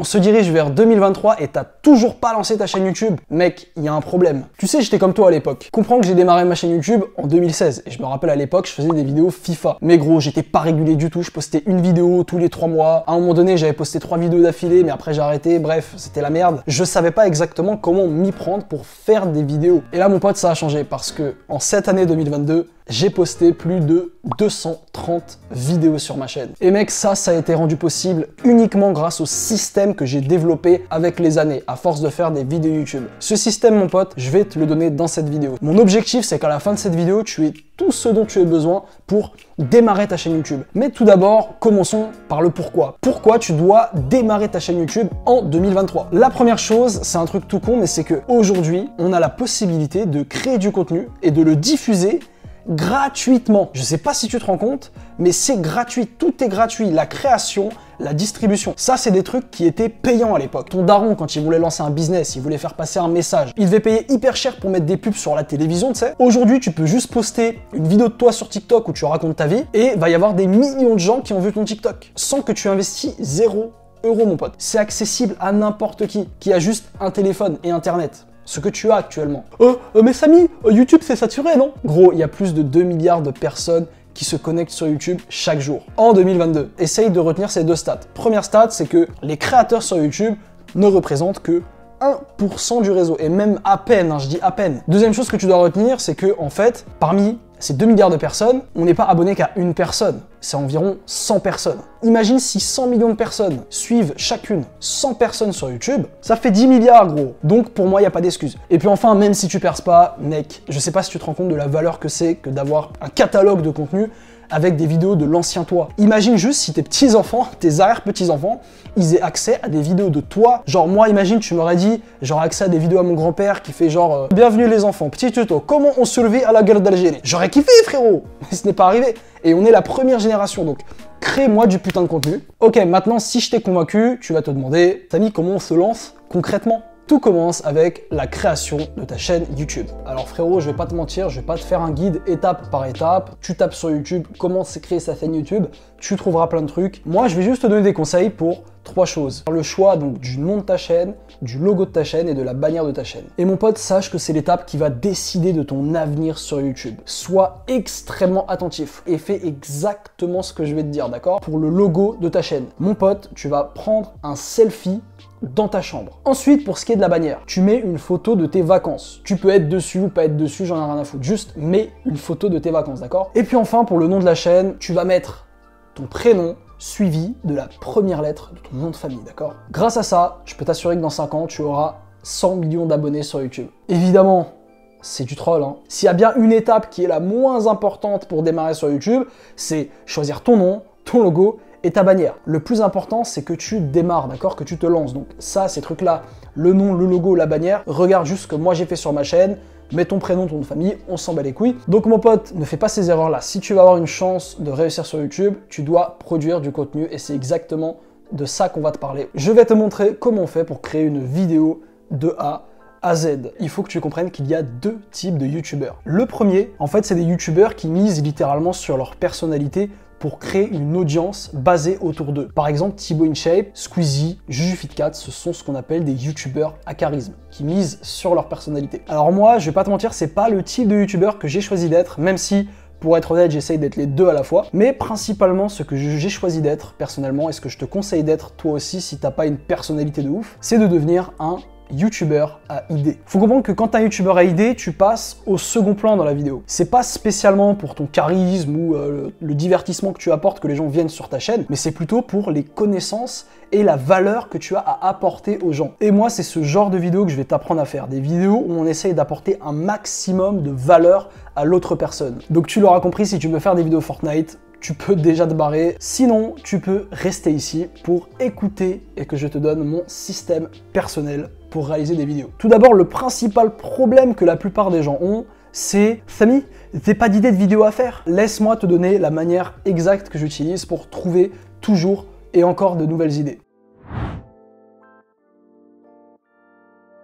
On se dirige vers 2023 et t'as toujours pas lancé ta chaîne YouTube. Mec, il y a un problème. Tu sais, j'étais comme toi à l'époque. Comprends que j'ai démarré ma chaîne YouTube en 2016 et je me rappelle à l'époque, je faisais des vidéos FIFA. Mais gros, j'étais pas régulier du tout, je postais une vidéo tous les 3 mois. À un moment donné, j'avais posté 3 vidéos d'affilée, mais après j'ai arrêté. Bref, c'était la merde. Je savais pas exactement comment m'y prendre pour faire des vidéos. Et là, mon pote, ça a changé parce que en cette année 2022, j'ai posté plus de 230 vidéos sur ma chaîne. Et mec, ça a été rendu possible uniquement grâce au système que j'ai développé avec les années, à force de faire des vidéos YouTube. Ce système, mon pote, je vais te le donner dans cette vidéo. Mon objectif, c'est qu'à la fin de cette vidéo, tu aies tout ce dont tu as besoin pour démarrer ta chaîne YouTube. Mais tout d'abord, commençons par le pourquoi. Pourquoi tu dois démarrer ta chaîne YouTube en 2023? La première chose, c'est un truc tout con, mais c'est que aujourd'hui, on a la possibilité de créer du contenu et de le diffuser gratuitement. Je sais pas si tu te rends compte, mais c'est gratuit, tout est gratuit, la création, la distribution. Ça, c'est des trucs qui étaient payants à l'époque. Ton daron, quand il voulait lancer un business, il voulait faire passer un message, il devait payer hyper cher pour mettre des pubs sur la télévision, tu sais. Aujourd'hui, tu peux juste poster une vidéo de toi sur TikTok où tu racontes ta vie et va y avoir des millions de gens qui ont vu ton TikTok sans que tu investis 0 €, mon pote. C'est accessible à n'importe qui a juste un téléphone et Internet. Ce que tu as actuellement. Mais Samy, YouTube c'est saturé, non? Gros, il y a plus de 2 milliards de personnes qui se connectent sur YouTube chaque jour. En 2022, essaye de retenir ces deux stats. Première stat, c'est que les créateurs sur YouTube ne représentent que 1% du réseau, et même à peine, hein, je dis à peine. Deuxième chose que tu dois retenir, c'est que en fait, parmi ces 2 milliards de personnes, on n'est pas abonné qu'à une personne, c'est environ 100 personnes. Imagine si 100 millions de personnes suivent chacune 100 personnes sur YouTube, ça fait 10 milliards gros. Donc pour moi, il n'y a pas d'excuse. Et puis enfin, même si tu perces pas, mec, je sais pas si tu te rends compte de la valeur que c'est que d'avoir un catalogue de contenu avec des vidéos de l'ancien toi. Imagine juste si tes petits-enfants, tes arrière-petits-enfants, ils aient accès à des vidéos de toi. Genre moi, imagine, tu m'aurais dit, j'aurais accès à des vidéos à mon grand-père qui fait genre bienvenue les enfants, petit tuto, comment on survit à la guerre d'Algérie. J'aurais kiffé frérot, mais ce n'est pas arrivé. Et on est la première génération, donc crée-moi du putain de contenu. Ok, maintenant si je t'ai convaincu, tu vas te demander, Samy, comment on se lance concrètement? Tout commence avec la création de ta chaîne YouTube. Alors frérot, je vais pas te mentir, je vais pas te faire un guide étape par étape. Tu tapes sur YouTube, comment c'est créer sa chaîne YouTube, tu trouveras plein de trucs. Moi, je vais juste te donner des conseils pour 3 choses. Le choix donc du nom de ta chaîne, du logo de ta chaîne et de la bannière de ta chaîne. Et mon pote, sache que c'est l'étape qui va décider de ton avenir sur YouTube. Sois extrêmement attentif et fais exactement ce que je vais te dire, d'accord? Pour le logo de ta chaîne. Mon pote, tu vas prendre un selfie dans ta chambre. Ensuite, pour ce qui est de la bannière, tu mets une photo de tes vacances. Tu peux être dessus ou pas être dessus, j'en ai rien à foutre. Juste mets une photo de tes vacances, d'accord? Et puis enfin, pour le nom de la chaîne, tu vas mettre ton prénom suivi de la première lettre de ton nom de famille, d'accord? Grâce à ça, je peux t'assurer que dans 5 ans, tu auras 100 millions d'abonnés sur YouTube. Évidemment, c'est du troll, hein. S'il y a bien une étape qui est la moins importante pour démarrer sur YouTube, c'est choisir ton nom, ton logo et ta bannière. Le plus important, c'est que tu démarres, d'accord? Que tu te lances. Donc ça, ces trucs-là, le nom, le logo, la bannière, regarde juste ce que moi j'ai fait sur ma chaîne, mets ton prénom, ton nom de famille, on s'en bat les couilles. Donc mon pote, ne fais pas ces erreurs-là. Si tu veux avoir une chance de réussir sur YouTube, tu dois produire du contenu et c'est exactement de ça qu'on va te parler. Je vais te montrer comment on fait pour créer une vidéo de A à Z. Il faut que tu comprennes qu'il y a 2 types de YouTubeurs. Le premier, en fait, c'est des YouTubeurs qui misent littéralement sur leur personnalité pour créer une audience basée autour d'eux. Par exemple, Thibaut InShape, Squeezie, JujuFitCat, ce sont ce qu'on appelle des youtubeurs à charisme, qui misent sur leur personnalité. Alors moi, je vais pas te mentir, c'est pas le type de youtubeur que j'ai choisi d'être, même si, pour être honnête, j'essaye d'être les deux à la fois, mais principalement ce que j'ai choisi d'être personnellement, et ce que je te conseille d'être toi aussi si t'as pas une personnalité de ouf, c'est de devenir un youtubeur à idée. Faut comprendre que quand t'es un youtubeur à idée, tu passes au second plan dans la vidéo. C'est pas spécialement pour ton charisme ou le divertissement que tu apportes que les gens viennent sur ta chaîne, mais c'est plutôt pour les connaissances et la valeur que tu as à apporter aux gens. Et moi, c'est ce genre de vidéo que je vais t'apprendre à faire. Des vidéos où on essaye d'apporter un maximum de valeur à l'autre personne. Donc tu l'auras compris, si tu veux faire des vidéos Fortnite, tu peux déjà te barrer. Sinon, tu peux rester ici pour écouter et que je te donne mon système personnel pour réaliser des vidéos. Tout d'abord, le principal problème que la plupart des gens ont, c'est « Samy, j'ai pas d'idée de vidéo à faire ». Laisse-moi te donner la manière exacte que j'utilise pour trouver toujours et encore de nouvelles idées.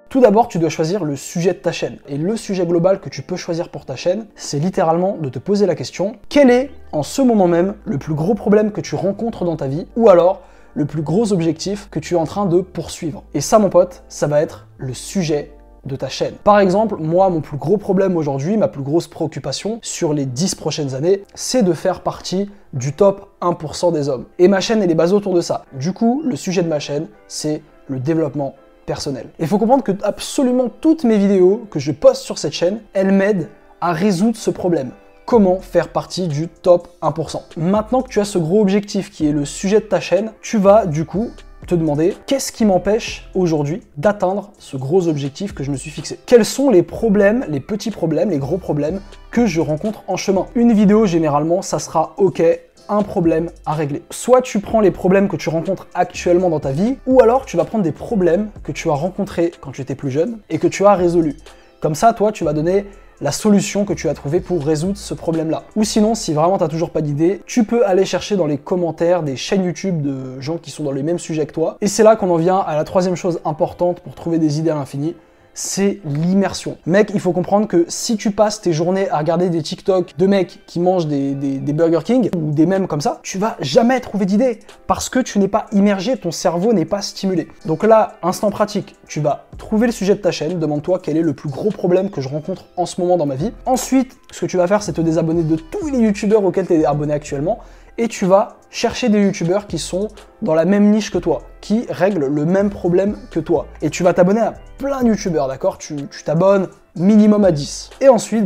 Tout d'abord, tu dois choisir le sujet de ta chaîne. Et le sujet global que tu peux choisir pour ta chaîne, c'est littéralement de te poser la question, quel est, en ce moment même, le plus gros problème que tu rencontres dans ta vie, ou alors, le plus gros objectif que tu es en train de poursuivre. Et ça, mon pote, ça va être le sujet de ta chaîne. Par exemple, moi, mon plus gros problème aujourd'hui, ma plus grosse préoccupation sur les 10 prochaines années, c'est de faire partie du top 1% des hommes. Et ma chaîne, elle est basée autour de ça. Du coup, le sujet de ma chaîne, c'est le développement personnel. Il faut comprendre que absolument toutes mes vidéos que je poste sur cette chaîne, elles m'aident à résoudre ce problème. Comment faire partie du top 1%. Maintenant que tu as ce gros objectif qui est le sujet de ta chaîne, tu vas du coup te demander qu'est-ce qui m'empêche aujourd'hui d'atteindre ce gros objectif que je me suis fixé. Quels sont les problèmes, les petits problèmes, les gros problèmes que je rencontre en chemin. Une vidéo, généralement, ça sera OK, un problème à régler. Soit tu prends les problèmes que tu rencontres actuellement dans ta vie, ou alors tu vas prendre des problèmes que tu as rencontrés quand tu étais plus jeune et que tu as résolus. Comme ça, toi, tu vas donner la solution que tu as trouvée pour résoudre ce problème-là. Ou sinon, si vraiment tu n'as toujours pas d'idée, tu peux aller chercher dans les commentaires des chaînes YouTube de gens qui sont dans les mêmes sujets que toi. Et c'est là qu'on en vient à la troisième chose importante pour trouver des idées à l'infini, c'est l'immersion. Mec, il faut comprendre que si tu passes tes journées à regarder des TikTok de mecs qui mangent des Burger King ou des mèmes comme ça, tu vas jamais trouver d'idées parce que tu n'es pas immergé, ton cerveau n'est pas stimulé. Donc là, instant pratique, tu vas trouver le sujet de ta chaîne, demande-toi quel est le plus gros problème que je rencontre en ce moment dans ma vie. Ensuite, ce que tu vas faire, c'est te désabonner de tous les youtubeurs auxquels tu es abonné actuellement et tu vas chercher des youtubeurs qui sont dans la même niche que toi, qui règlent le même problème que toi. Et tu vas t'abonner à plein de youtubeurs, d'accord? Tu t'abonnes minimum à 10. Et ensuite,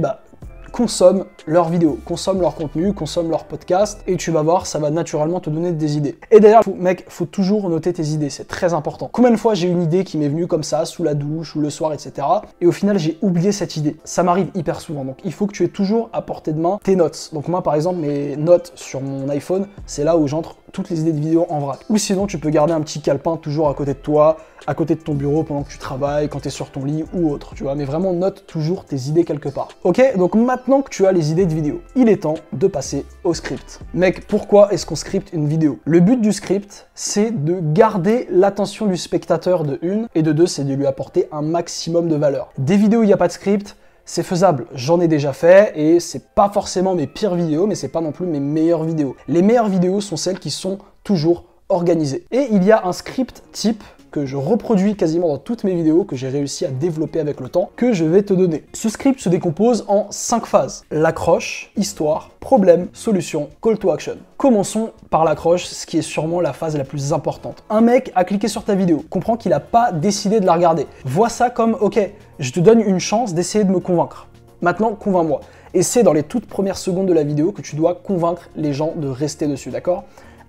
consomme leurs vidéos, consomme leur contenu, consomme leurs podcasts, et tu vas voir, ça va naturellement te donner des idées. Et d'ailleurs, mec, faut toujours noter tes idées, c'est très important. Combien de fois j'ai une idée qui m'est venue comme ça, sous la douche ou le soir, etc. Et au final, j'ai oublié cette idée. Ça m'arrive hyper souvent, donc il faut que tu aies toujours à portée de main tes notes. Donc moi, par exemple, mes notes sur mon iPhone, c'est là où j'entre toutes les idées de vidéos en vrac. Ou sinon, tu peux garder un petit calepin toujours à côté de toi, à côté de ton bureau pendant que tu travailles, quand tu es sur ton lit ou autre, tu vois. Mais vraiment, note toujours tes idées quelque part. Ok, donc maintenant que tu as les idées de vidéo, il est temps de passer au script. Mec, pourquoi est-ce qu'on scripte une vidéo? Le but du script, c'est de garder l'attention du spectateur de une, et de deux, c'est de lui apporter un maximum de valeur. Des vidéos où il n'y a pas de script, c'est faisable, j'en ai déjà fait et c'est pas forcément mes pires vidéos, mais c'est pas non plus mes meilleures vidéos. Les meilleures vidéos sont celles qui sont toujours organisées. Et il y a un script type que je reproduis quasiment dans toutes mes vidéos, que j'ai réussi à développer avec le temps, que je vais te donner. Ce script se décompose en 5 phases. L'accroche, histoire, problème, solution, call to action. Commençons par l'accroche, ce qui est sûrement la phase la plus importante. Un mec a cliqué sur ta vidéo, comprend qu'il n'a pas décidé de la regarder. Vois ça comme, ok, je te donne une chance d'essayer de me convaincre. Maintenant, convainc-moi. Et c'est dans les toutes premières secondes de la vidéo que tu dois convaincre les gens de rester dessus, d'accord ?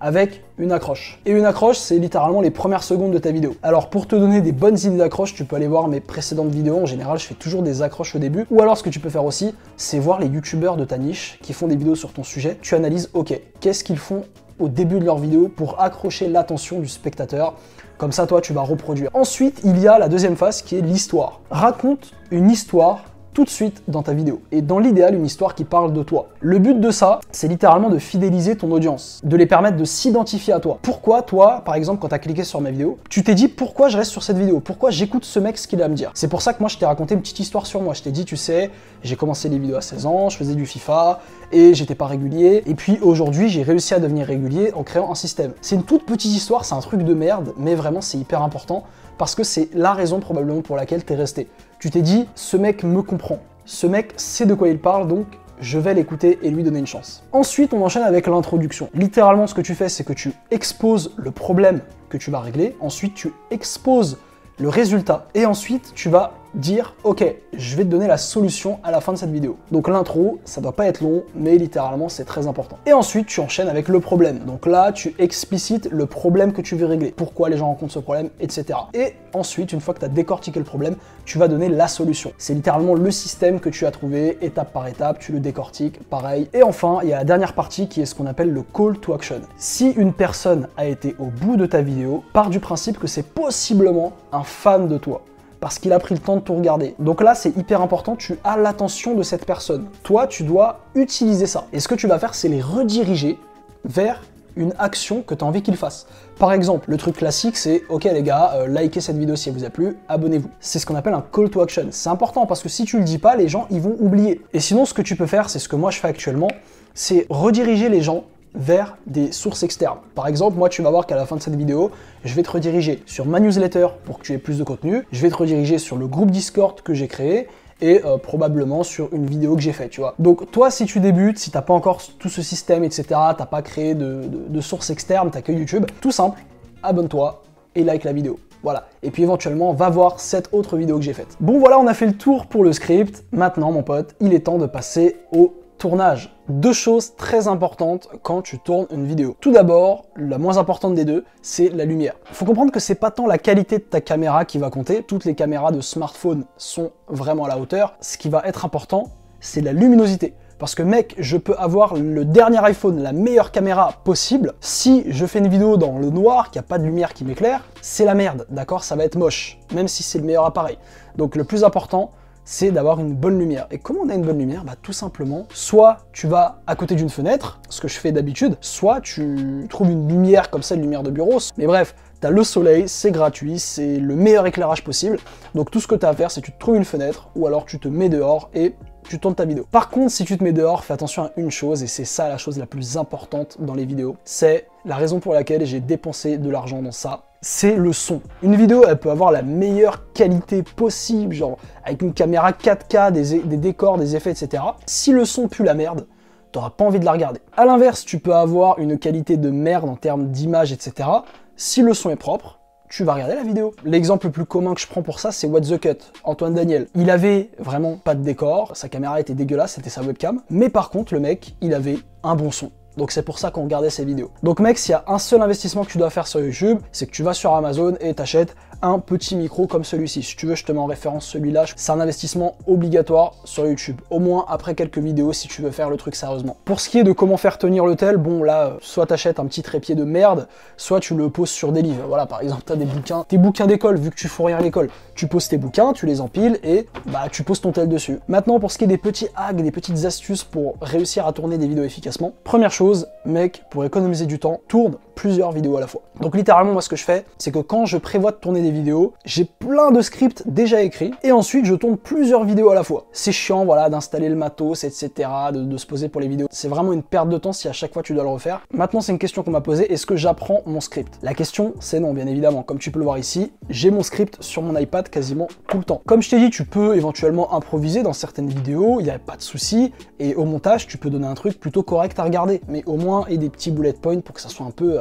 Avec une accroche. Et une accroche, c'est littéralement les premières secondes de ta vidéo. Alors pour te donner des bonnes idées d'accroche, tu peux aller voir mes précédentes vidéos. En général, je fais toujours des accroches au début. Ou alors ce que tu peux faire aussi, c'est voir les youtubeurs de ta niche qui font des vidéos sur ton sujet. Tu analyses, ok, qu'est-ce qu'ils font au début de leur vidéo pour accrocher l'attention du spectateur. Comme ça, toi, tu vas reproduire. Ensuite, il y a la deuxième phase qui est l'histoire. Raconte une histoire tout de suite dans ta vidéo. Et dans l'idéal, une histoire qui parle de toi. Le but de ça, c'est littéralement de fidéliser ton audience, de les permettre de s'identifier à toi. Pourquoi toi, par exemple, quand tu as cliqué sur ma vidéo, tu t'es dit pourquoi je reste sur cette vidéo? Pourquoi j'écoute ce mec, ce qu'il a à me dire? C'est pour ça que moi, je t'ai raconté une petite histoire sur moi. Je t'ai dit, tu sais, j'ai commencé les vidéos à 16 ans, je faisais du FIFA et j'étais pas régulier. Et puis aujourd'hui, j'ai réussi à devenir régulier en créant un système. C'est une toute petite histoire, c'est un truc de merde, mais vraiment, c'est hyper important parce que c'est la raison probablement pour laquelle t'es resté. Tu t'es dit, ce mec me comprend. Ce mec sait de quoi il parle, donc je vais l'écouter et lui donner une chance. Ensuite, on enchaîne avec l'introduction. Littéralement, ce que tu fais, c'est que tu exposes le problème que tu vas régler. Ensuite, tu exposes le résultat. Et ensuite, tu vas dire, ok, je vais te donner la solution à la fin de cette vidéo. Donc l'intro, ça doit pas être long, mais littéralement, c'est très important. Et ensuite, tu enchaînes avec le problème. Donc là, tu explicites le problème que tu veux régler, pourquoi les gens rencontrent ce problème, etc. Et ensuite, une fois que tu as décortiqué le problème, tu vas donner la solution. C'est littéralement le système que tu as trouvé, étape par étape, tu le décortiques, pareil. Et enfin, il y a la dernière partie qui est ce qu'on appelle le call to action. Si une personne a été au bout de ta vidéo, pars du principe que c'est possiblement un fan de toi, parce qu'il a pris le temps de tout regarder. Donc là, c'est hyper important, tu as l'attention de cette personne. Toi, tu dois utiliser ça. Et ce que tu vas faire, c'est les rediriger vers une action que tu as envie qu'ils fassent. Par exemple, le truc classique, c'est « Ok les gars, likez cette vidéo si elle vous a plu, abonnez-vous ». C'est ce qu'on appelle un call to action. C'est important parce que si tu le dis pas, les gens, ils vont oublier. Et sinon, ce que tu peux faire, c'est ce que moi je fais actuellement, c'est rediriger les gens vers des sources externes. Par exemple, moi, tu vas voir qu'à la fin de cette vidéo, je vais te rediriger sur ma newsletter pour que tu aies plus de contenu. Je vais te rediriger sur le groupe Discord que j'ai créé et probablement sur une vidéo que j'ai faite, tu vois. Donc toi, si tu débutes, si t'as pas encore tout ce système, etc., t'as pas créé de sources externes, t'as que YouTube, tout simple, abonne-toi et like la vidéo. Voilà. Et puis éventuellement, va voir cette autre vidéo que j'ai faite. Bon voilà, on a fait le tour pour le script. Maintenant, mon pote, il est temps de passer au tournage. Deux choses très importantes quand tu tournes une vidéo. Tout d'abord, la moins importante des deux, c'est la lumière. Il faut comprendre que c'est pas tant la qualité de ta caméra qui va compter. Toutes les caméras de smartphone sont vraiment à la hauteur. Ce qui va être important, c'est la luminosité. Parce que mec, je peux avoir le dernier iPhone, la meilleure caméra possible. Si je fais une vidéo dans le noir, qu'il n'y a pas de lumière qui m'éclaire, c'est la merde, d'accord? Ça va être moche, même si c'est le meilleur appareil. Donc le plus important, c'est d'avoir une bonne lumière. Et comment on a une bonne lumière? Bah tout simplement, soit tu vas à côté d'une fenêtre, ce que je fais d'habitude, soit tu trouves une lumière comme ça, une lumière de bureau. Mais bref, t'as le soleil, c'est gratuit, c'est le meilleur éclairage possible. Donc tout ce que tu as à faire, c'est que tu te trouves une fenêtre, ou alors tu te mets dehors et tu tournes ta vidéo. Par contre, si tu te mets dehors, fais attention à une chose, et c'est ça la chose la plus importante dans les vidéos, c'est la raison pour laquelle j'ai dépensé de l'argent dans ça, c'est le son. Une vidéo, elle peut avoir la meilleure qualité possible, genre avec une caméra 4K, des décors, des effets, etc. Si le son pue la merde, t'auras pas envie de la regarder. A l'inverse, tu peux avoir une qualité de merde en termes d'image, etc. Si le son est propre, tu vas regarder la vidéo. L'exemple le plus commun que je prends pour ça, c'est What the Cut, Antoine Daniel. Il avait vraiment pas de décor, sa caméra était dégueulasse, c'était sa webcam, mais par contre, le mec, il avait un bon son. Donc c'est pour ça qu'on regardait ses vidéos. Donc mec, s'il y a un seul investissement que tu dois faire sur YouTube, c'est que tu vas sur Amazon et t'achètes un petit micro comme celui-ci. Si tu veux, je te mets en référence celui-là. C'est un investissement obligatoire sur YouTube. Au moins après quelques vidéos si tu veux faire le truc sérieusement. Pour ce qui est de comment faire tenir le tel, bon là, soit t'achètes un petit trépied de merde, soit tu le poses sur des livres. Voilà, par exemple, t'as des bouquins, tes bouquins d'école, vu que tu fous rien à l'école. Tu poses tes bouquins, tu les empiles et bah tu poses ton tel dessus. Maintenant, pour ce qui est des petits hacks, des petites astuces pour réussir à tourner des vidéos efficacement, première chose, mec, pour économiser du temps, tourne plusieurs vidéos à la fois. Donc littéralement, moi ce que je fais, c'est que quand je prévois de tourner des vidéos, j'ai plein de scripts déjà écrits, et ensuite je tourne plusieurs vidéos à la fois. C'est chiant, voilà, d'installer le matos, etc., de se poser pour les vidéos. C'est vraiment une perte de temps si à chaque fois tu dois le refaire. Maintenant, c'est une question qu'on m'a posée, est-ce que j'apprends mon script? La question, c'est non, bien évidemment. Comme tu peux le voir ici, j'ai mon script sur mon iPad quasiment tout le temps. Comme je t'ai dit, tu peux éventuellement improviser dans certaines vidéos, il n'y a pas de souci, et au montage, tu peux donner un truc plutôt correct à regarder, mais au moins, et des petits bullet points pour que ça soit un peu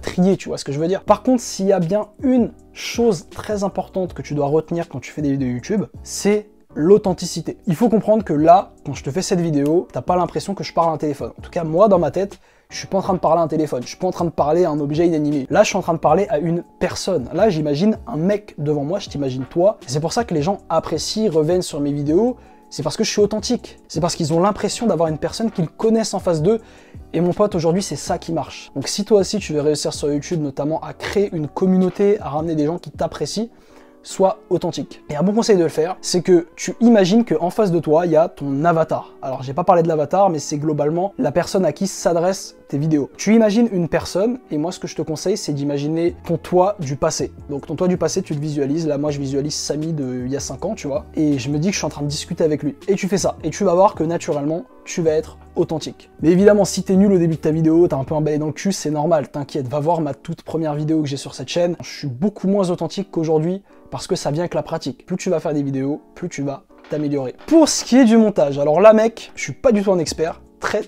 trié, tu vois ce que je veux dire. Par contre, s'il y a bien une chose très importante que tu dois retenir quand tu fais des vidéos YouTube, c'est l'authenticité. Il faut comprendre que là, quand je te fais cette vidéo, t'as pas l'impression que je parle à un téléphone. En tout cas, moi, dans ma tête, je suis pas en train de parler à un téléphone, je suis pas en train de parler à un objet inanimé. Là, je suis en train de parler à une personne. Là, j'imagine un mec devant moi, je t'imagine toi. C'est pour ça que les gens apprécient, reviennent sur mes vidéos. C'est parce que je suis authentique. C'est parce qu'ils ont l'impression d'avoir une personne qu'ils connaissent en face d'eux. Et mon pote, aujourd'hui, c'est ça qui marche. Donc si toi aussi, tu veux réussir sur YouTube, notamment à créer une communauté, à ramener des gens qui t'apprécient, sois authentique. Et un bon conseil de le faire, c'est que tu imagines qu'en face de toi, il y a ton avatar. Alors, j'ai pas parlé de l'avatar, mais c'est globalement la personne à qui s'adressent tes vidéos. Tu imagines une personne, et moi, ce que je te conseille, c'est d'imaginer ton toi du passé. Donc, ton toi du passé, tu le visualises. Là, moi, je visualise Samy d'il y a 5 ans, tu vois, et je me dis que je suis en train de discuter avec lui. Et tu fais ça, et tu vas voir que naturellement, tu vas être authentique. Mais évidemment, si t'es nul au début de ta vidéo, t'as un peu emballé dans le cul, c'est normal, t'inquiète, va voir ma toute première vidéo que j'ai sur cette chaîne. Je suis beaucoup moins authentique qu'aujourd'hui, parce que ça vient avec la pratique. Plus tu vas faire des vidéos, plus tu vas t'améliorer. Pour ce qui est du montage, alors là mec, je suis pas du tout un expert,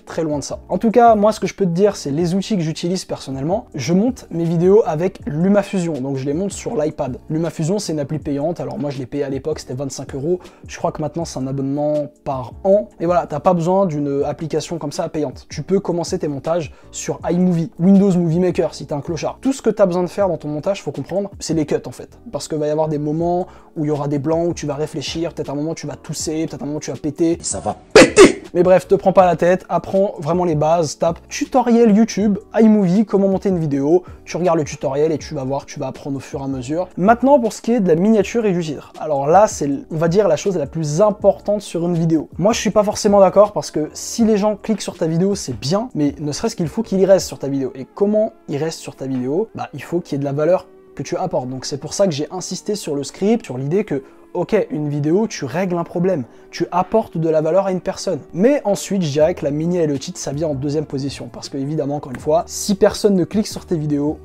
très loin de ça. En tout cas, moi ce que je peux te dire, c'est les outils que j'utilise personnellement. Je monte mes vidéos avec LumaFusion, donc je les monte sur l'iPad. LumaFusion, c'est une appli payante, alors moi je l'ai payé à l'époque, c'était 25 €. Je crois que maintenant c'est un abonnement par an. Et voilà, t'as pas besoin d'une application comme ça payante. Tu peux commencer tes montages sur iMovie, Windows Movie Maker si t'es un clochard. Tout ce que t'as besoin de faire dans ton montage, faut comprendre, c'est les cuts en fait. Parce qu'il va y avoir des moments où il y aura des blancs, où tu vas réfléchir, peut-être un moment où tu vas tousser, peut-être un moment où tu vas péter. Ça va péter! Mais bref, te prends pas la tête, apprends vraiment les bases, tape tutoriel YouTube, iMovie, comment monter une vidéo, tu regardes le tutoriel et tu vas voir, tu vas apprendre au fur et à mesure. Maintenant, pour ce qui est de la miniature et du titre. Alors là, c'est, on va dire, la chose la plus importante sur une vidéo. Moi, je suis pas forcément d'accord parce que si les gens cliquent sur ta vidéo, c'est bien, mais ne serait-ce qu'il faut qu'il y reste sur ta vidéo. Et comment il reste sur ta vidéo? Bah, il faut qu'il y ait de la valeur que tu apportes. Donc c'est pour ça que j'ai insisté sur le script, sur l'idée que Ok, une vidéo, tu règles un problème, tu apportes de la valeur à une personne. Mais ensuite, je dirais que la mini et le titre, ça vient en deuxième position. Parce que évidemment, encore une fois, si personne ne clique sur tes vidéos,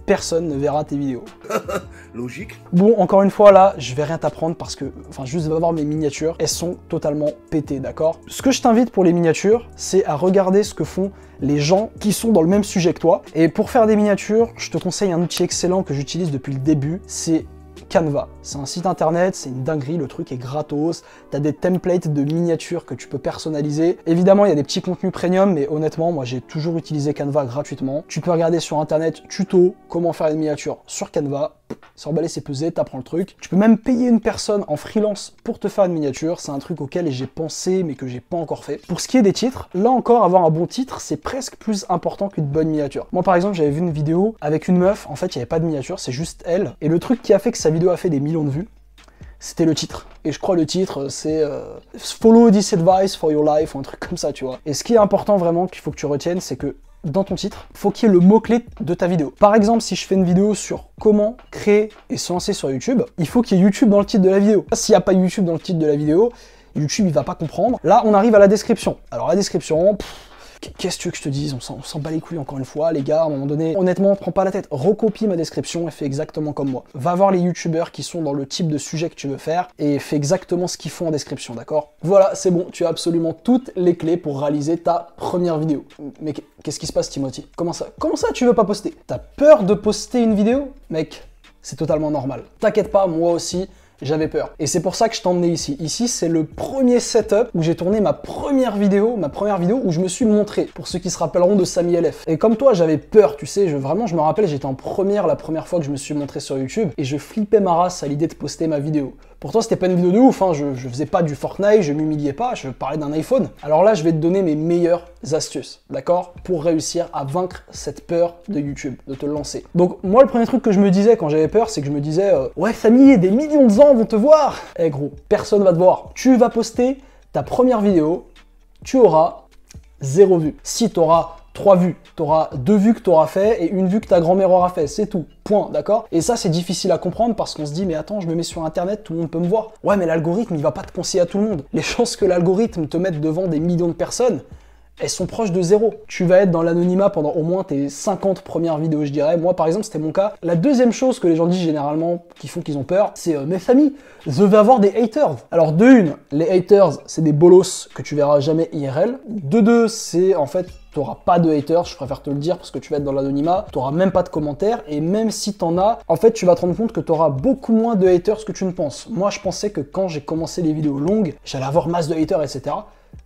personne ne verra tes vidéos. Logique. Bon, encore une fois, là, je vais rien t'apprendre parce que, enfin, juste va voir mes miniatures, elles sont totalement pétées, d'accord? Ce que je t'invite pour les miniatures, c'est à regarder ce que font les gens qui sont dans le même sujet que toi. Et pour faire des miniatures, je te conseille un outil excellent que j'utilise depuis le début, c'est Canva. C'est un site internet, c'est une dinguerie, le truc est gratos, t'as des templates de miniatures que tu peux personnaliser. Évidemment, il y a des petits contenus premium, mais honnêtement, moi j'ai toujours utilisé Canva gratuitement. Tu peux regarder sur internet, tuto, comment faire une miniature sur Canva, c'est emballé, c'est pesé, t'apprends le truc. Tu peux même payer une personne en freelance pour te faire une miniature, c'est un truc auquel j'ai pensé, mais que j'ai pas encore fait. Pour ce qui est des titres, là encore, avoir un bon titre, c'est presque plus important qu'une bonne miniature. Moi par exemple, j'avais vu une vidéo avec une meuf, en fait il n'y avait pas de miniature, c'est juste elle, et le truc qui a fait que sa vidéo a fait des millions de vues, c'était le titre. Et je crois le titre, c'est Follow this advice for your life, ou un truc comme ça, tu vois. Et ce qui est important vraiment, qu'il faut que tu retiennes, c'est que dans ton titre, faut qu'il y ait le mot-clé de ta vidéo. Par exemple, si je fais une vidéo sur comment créer et se lancer sur YouTube, il faut qu'il y ait YouTube dans le titre de la vidéo. S'il n'y a pas YouTube dans le titre de la vidéo, YouTube il va pas comprendre. Là, on arrive à la description. Alors la description, qu'est-ce que tu veux que je te dise? On s'en bat les couilles encore une fois, les gars, à un moment donné. Honnêtement, prends pas la tête, recopie ma description et fais exactement comme moi. Va voir les youtubeurs qui sont dans le type de sujet que tu veux faire et fais exactement ce qu'ils font en description, d'accord? Voilà, c'est bon, tu as absolument toutes les clés pour réaliser ta première vidéo. Mais qu'est-ce qui se passe, Timothy? Comment ça tu veux pas poster? T'as peur de poster une vidéo? Mec, c'est totalement normal. T'inquiète pas, moi aussi, j'avais peur. Et c'est pour ça que je t'ai emmené ici. Ici, c'est le premier setup où j'ai tourné ma première vidéo où je me suis montré, pour ceux qui se rappelleront de Samy LF. Et comme toi, j'avais peur, tu sais, vraiment, je me rappelle, j'étais en première la première fois que je me suis montré sur YouTube, et je flippais ma race à l'idée de poster ma vidéo. Pourtant, c'était pas une vidéo de ouf, hein. Je faisais pas du Fortnite, je m'humiliais pas, je parlais d'un iPhone. Alors là, je vais te donner mes meilleures astuces, d'accord? Pour réussir à vaincre cette peur de YouTube, de te lancer. Donc, moi, le premier truc que je me disais quand j'avais peur, c'est que je me disais ouais, Samy, des millions de gens vont te voir! Eh gros, personne va te voir. Tu vas poster ta première vidéo, tu auras 0 vue. Si tu auras 3 vues, tu auras 2 vues que tu auras fait et une vue que ta grand-mère aura fait, c'est tout, point, d'accord? Et ça c'est difficile à comprendre parce qu'on se dit mais attends, je me mets sur internet, tout le monde peut me voir. Ouais mais l'algorithme il va pas te conseiller à tout le monde. Les chances que l'algorithme te mette devant des millions de personnes, elles sont proches de 0. Tu vas être dans l'anonymat pendant au moins tes 50 premières vidéos, je dirais. Moi, par exemple, c'était mon cas. La deuxième chose que les gens disent généralement, qui font qu'ils ont peur, c'est « Mes familles, je vais avoir des haters ». Alors, de une, les haters, c'est des bolos que tu verras jamais IRL. De deux, c'est en fait, t'auras pas de haters, je préfère te le dire, parce que tu vas être dans l'anonymat, t'auras même pas de commentaires, et même si t'en as, en fait, tu vas te rendre compte que t'auras beaucoup moins de haters que tu ne penses. Moi, je pensais que quand j'ai commencé les vidéos longues, j'allais avoir masse de haters, etc.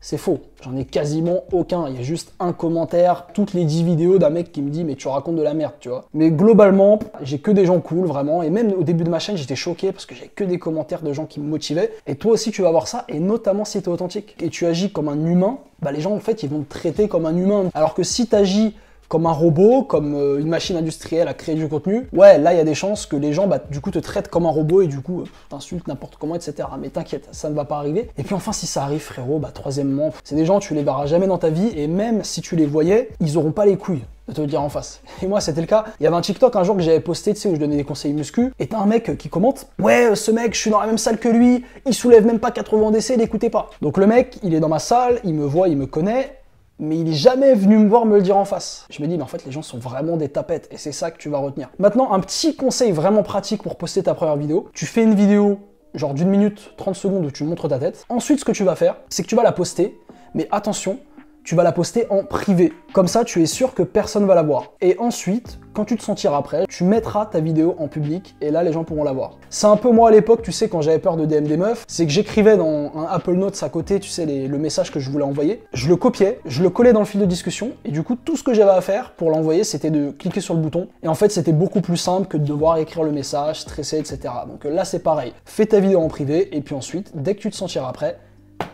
C'est faux, j'en ai quasiment aucun, il y a juste un commentaire, toutes les 10 vidéos d'un mec qui me dit mais tu racontes de la merde, tu vois. Mais globalement, j'ai que des gens cool, vraiment, et même au début de ma chaîne, j'étais choqué parce que j'ai que des commentaires de gens qui me motivaient, et toi aussi tu vas voir ça, et notamment si tu es authentique, et tu agis comme un humain, bah les gens en fait ils vont te traiter comme un humain, alors que si tu agis comme un robot, comme une machine industrielle à créer du contenu, ouais, là, il y a des chances que les gens, bah, du coup, te traitent comme un robot et du coup, t'insultent n'importe comment, etc. Mais t'inquiète, ça ne va pas arriver. Et puis enfin, si ça arrive, frérot, bah, troisièmement, c'est des gens, tu les verras jamais dans ta vie et même si tu les voyais, ils auront pas les couilles de te le dire en face. Et moi, c'était le cas. Il y avait un TikTok un jour que j'avais posté, tu sais, où je donnais des conseils muscu, et t'as un mec qui commente « Ouais, ce mec, je suis dans la même salle que lui, il soulève même pas 80 DC, l'écoutez pas. » Donc le mec, il est dans ma salle, il me voit, il me connaît, mais il est jamais venu me voir me le dire en face. Je me dis, mais en fait, les gens sont vraiment des tapettes, et c'est ça que tu vas retenir. Maintenant, un petit conseil vraiment pratique pour poster ta première vidéo. Tu fais une vidéo, genre d'1 minute 30 secondes où tu montres ta tête. Ensuite, ce que tu vas faire, c'est que tu vas la poster, mais attention, tu vas la poster en privé. Comme ça, tu es sûr que personne va la voir. Et ensuite, quand tu te sentiras prêt, tu mettras ta vidéo en public et là, les gens pourront la voir. C'est un peu moi à l'époque, tu sais, quand j'avais peur de DM des meufs, c'est que j'écrivais dans un Apple Notes à côté, tu sais, le message que je voulais envoyer. Je le copiais, je le collais dans le fil de discussion et du coup, tout ce que j'avais à faire pour l'envoyer, c'était de cliquer sur le bouton. Et en fait, c'était beaucoup plus simple que de devoir écrire le message, stresser, etc. Donc là, c'est pareil. Fais ta vidéo en privé et puis ensuite, dès que tu te sentiras prêt,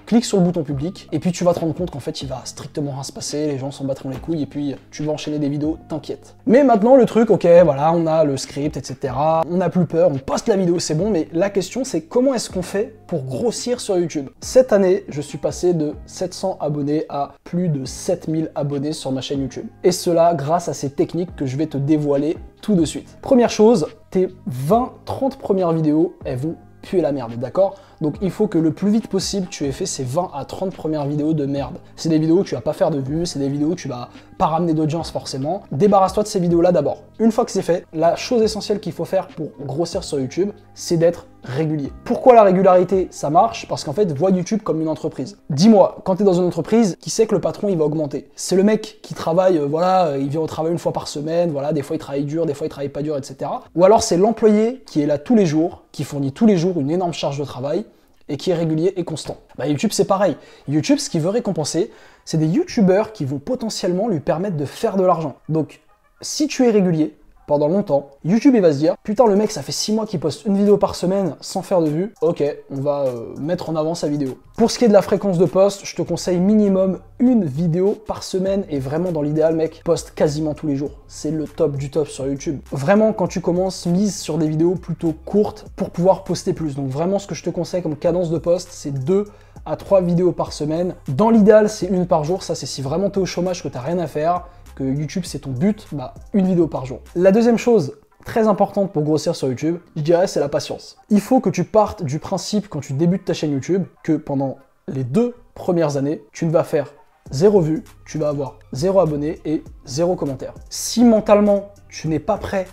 clique sur le bouton public et puis tu vas te rendre compte qu'en fait il va strictement rien se passer, les gens s'en battront les couilles et puis tu vas enchaîner des vidéos, t'inquiète. Mais maintenant le truc, ok, voilà, on a le script, etc. On n'a plus peur, on poste la vidéo, c'est bon, mais la question c'est comment est-ce qu'on fait pour grossir sur YouTube? Cette année, je suis passé de 700 abonnés à plus de 7000 abonnés sur ma chaîne YouTube. Et cela grâce à ces techniques que je vais te dévoiler tout de suite. Première chose, tes 20-30 premières vidéos, elles vont puer la merde, d'accord? Donc il faut que le plus vite possible, tu aies fait ces 20 à 30 premières vidéos de merde. C'est des vidéos que tu vas pas faire de vues, c'est des vidéos que tu vas pas ramener d'audience forcément. Débarrasse-toi de ces vidéos-là d'abord. Une fois que c'est fait, la chose essentielle qu'il faut faire pour grossir sur YouTube, c'est d'être régulier. Pourquoi la régularité, ça marche? Parce qu'en fait, vois YouTube comme une entreprise. Dis-moi, quand tu es dans une entreprise, qui sait que le patron, il va augmenter? C'est le mec qui travaille, voilà, il vient au travail une fois par semaine, voilà, des fois il travaille dur, des fois il travaille pas dur, etc. Ou alors c'est l'employé qui est là tous les jours, qui fournit tous les jours une énorme charge de travail, et qui est régulier et constant. Bah, YouTube, c'est pareil. YouTube, ce qu'il veut récompenser, c'est des YouTubeurs qui vont potentiellement lui permettre de faire de l'argent. Donc, si tu es régulier, pendant longtemps, YouTube il va se dire « Putain, le mec, ça fait 6 mois qu'il poste une vidéo par semaine sans faire de vues. Ok, on va mettre en avant sa vidéo. » Pour ce qui est de la fréquence de poste, je te conseille minimum une vidéo par semaine et vraiment dans l'idéal, mec, poste quasiment tous les jours. C'est le top du top sur YouTube. Vraiment, quand tu commences, mise sur des vidéos plutôt courtes pour pouvoir poster plus. Donc vraiment, ce que je te conseille comme cadence de poste, c'est 2 à 3 vidéos par semaine. Dans l'idéal, c'est une par jour. Ça, c'est si vraiment tu es au chômage, que tu n'as rien à faire, que YouTube c'est ton but, bah une vidéo par jour. La deuxième chose très importante pour grossir sur YouTube, je dirais, c'est la patience. Il faut que tu partes du principe quand tu débutes ta chaîne YouTube que pendant les 2 premières années, tu ne vas faire 0 vues, tu vas avoir 0 abonnés et 0 commentaires. Si mentalement tu n'es pas prêt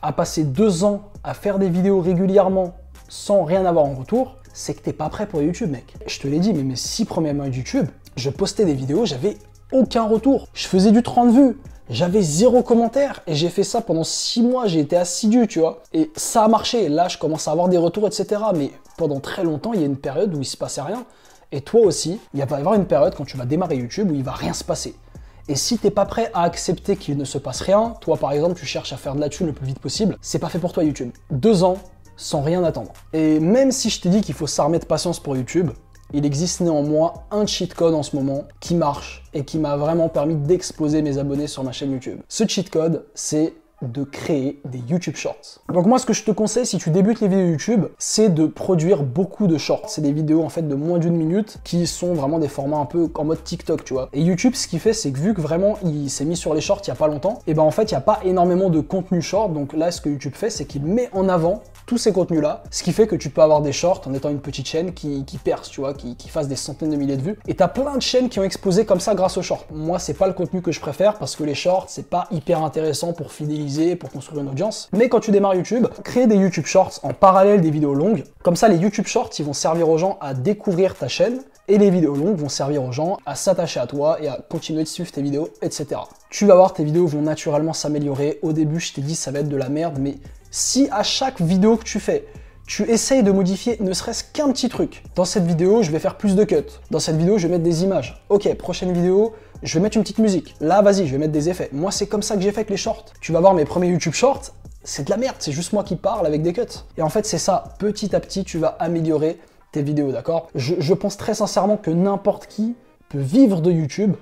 à passer 2 ans à faire des vidéos régulièrement sans rien avoir en retour, c'est que t'es pas prêt pour YouTube, mec. Je te l'ai dit, mais mes 6 premiers mois de YouTube, je postais des vidéos, j'avais aucun retour. Je faisais du 30 vues, j'avais 0 commentaire et j'ai fait ça pendant 6 mois, j'ai été assidu, tu vois. Et ça a marché, là je commence à avoir des retours, etc. Mais pendant très longtemps, il y a une période où il se passait rien. Et toi aussi, il va y avoir une période quand tu vas démarrer YouTube où il va rien se passer. Et si t'es pas prêt à accepter qu'il ne se passe rien, toi par exemple, tu cherches à faire de la thune le plus vite possible, c'est pas fait pour toi YouTube. 2 ans sans rien attendre. Et même si je t'ai dit qu'il faut s'armer de patience pour YouTube, il existe néanmoins un cheat code en ce moment qui marche et qui m'a vraiment permis d'exploser mes abonnés sur ma chaîne YouTube. Ce cheat code, c'est de créer des YouTube Shorts. Donc moi, ce que je te conseille si tu débutes les vidéos YouTube, c'est de produire beaucoup de shorts. C'est des vidéos en fait de moins d'1 minute qui sont vraiment des formats un peu en mode TikTok, tu vois. Et YouTube, ce qu'il fait, c'est que vu que vraiment il s'est mis sur les shorts il y a pas longtemps, et ben en fait, il n'y a pas énormément de contenu short. Donc là, ce que YouTube fait, c'est qu'il met en avant tous ces contenus-là, ce qui fait que tu peux avoir des shorts en étant une petite chaîne qui perce, tu vois, qui fasse des centaines de milliers de vues. Et t'as plein de chaînes qui ont explosé comme ça grâce aux shorts. Moi, c'est pas le contenu que je préfère parce que les shorts, c'est pas hyper intéressant pour fidéliser, pour construire une audience. Mais quand tu démarres YouTube, crée des YouTube Shorts en parallèle des vidéos longues. Comme ça, les YouTube Shorts, ils vont servir aux gens à découvrir ta chaîne et les vidéos longues vont servir aux gens à s'attacher à toi et à continuer de suivre tes vidéos, etc. Tu vas voir, tes vidéos vont naturellement s'améliorer. Au début, je t'ai dit, ça va être de la merde, mais si à chaque vidéo que tu fais, tu essayes de modifier ne serait-ce qu'un petit truc. Dans cette vidéo, je vais faire plus de cuts. Dans cette vidéo, je vais mettre des images. Ok, prochaine vidéo, je vais mettre une petite musique. Là, vas-y, je vais mettre des effets. Moi, c'est comme ça que j'ai fait avec les shorts. Tu vas voir mes premiers YouTube Shorts, c'est de la merde, c'est juste moi qui parle avec des cuts. Et en fait, c'est ça, petit à petit, tu vas améliorer tes vidéos, d'accord? Je pense très sincèrement que n'importe qui peut vivre de YouTube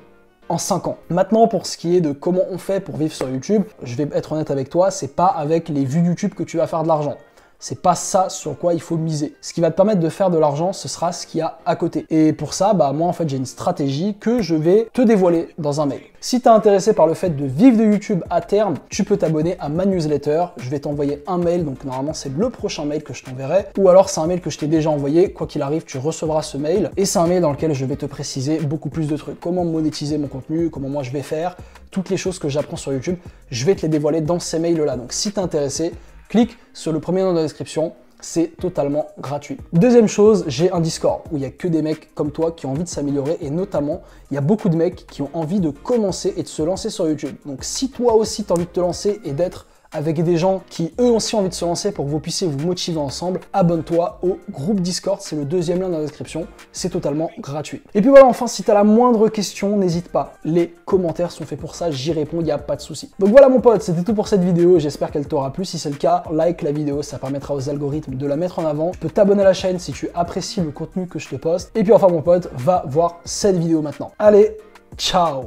en 5 ans. Maintenant, pour ce qui est de comment on fait pour vivre sur YouTube, je vais être honnête avec toi, c'est pas avec les vues YouTube que tu vas faire de l'argent. C'est pas ça sur quoi il faut miser. Ce qui va te permettre de faire de l'argent, ce sera ce qu'il y a à côté. Et pour ça, bah moi en fait j'ai une stratégie que je vais te dévoiler dans un mail. Si tu es intéressé par le fait de vivre de YouTube à terme, tu peux t'abonner à ma newsletter. Je vais t'envoyer un mail, donc normalement c'est le prochain mail que je t'enverrai. Ou alors c'est un mail que je t'ai déjà envoyé. Quoi qu'il arrive, tu recevras ce mail. Et c'est un mail dans lequel je vais te préciser beaucoup plus de trucs. Comment monétiser mon contenu, comment moi je vais faire, toutes les choses que j'apprends sur YouTube, je vais te les dévoiler dans ces mails-là. Donc si tu es intéressé, clique sur le premier lien dans la description, c'est totalement gratuit. Deuxième chose, j'ai un Discord où il n'y a que des mecs comme toi qui ont envie de s'améliorer et notamment, il y a beaucoup de mecs qui ont envie de commencer et de se lancer sur YouTube. Donc si toi aussi tu as envie de te lancer et d'être avec des gens qui eux aussi ont envie de se lancer pour que vous puissiez vous motiver ensemble, abonne-toi au groupe Discord, c'est le deuxième lien dans la description, c'est totalement gratuit. Et puis voilà, enfin, si tu as la moindre question, n'hésite pas, les commentaires sont faits pour ça, j'y réponds, il n'y a pas de souci. Donc voilà mon pote, c'était tout pour cette vidéo, j'espère qu'elle t'aura plu, si c'est le cas, like la vidéo, ça permettra aux algorithmes de la mettre en avant, tu peux t'abonner à la chaîne si tu apprécies le contenu que je te poste, et puis enfin mon pote, va voir cette vidéo maintenant. Allez, ciao!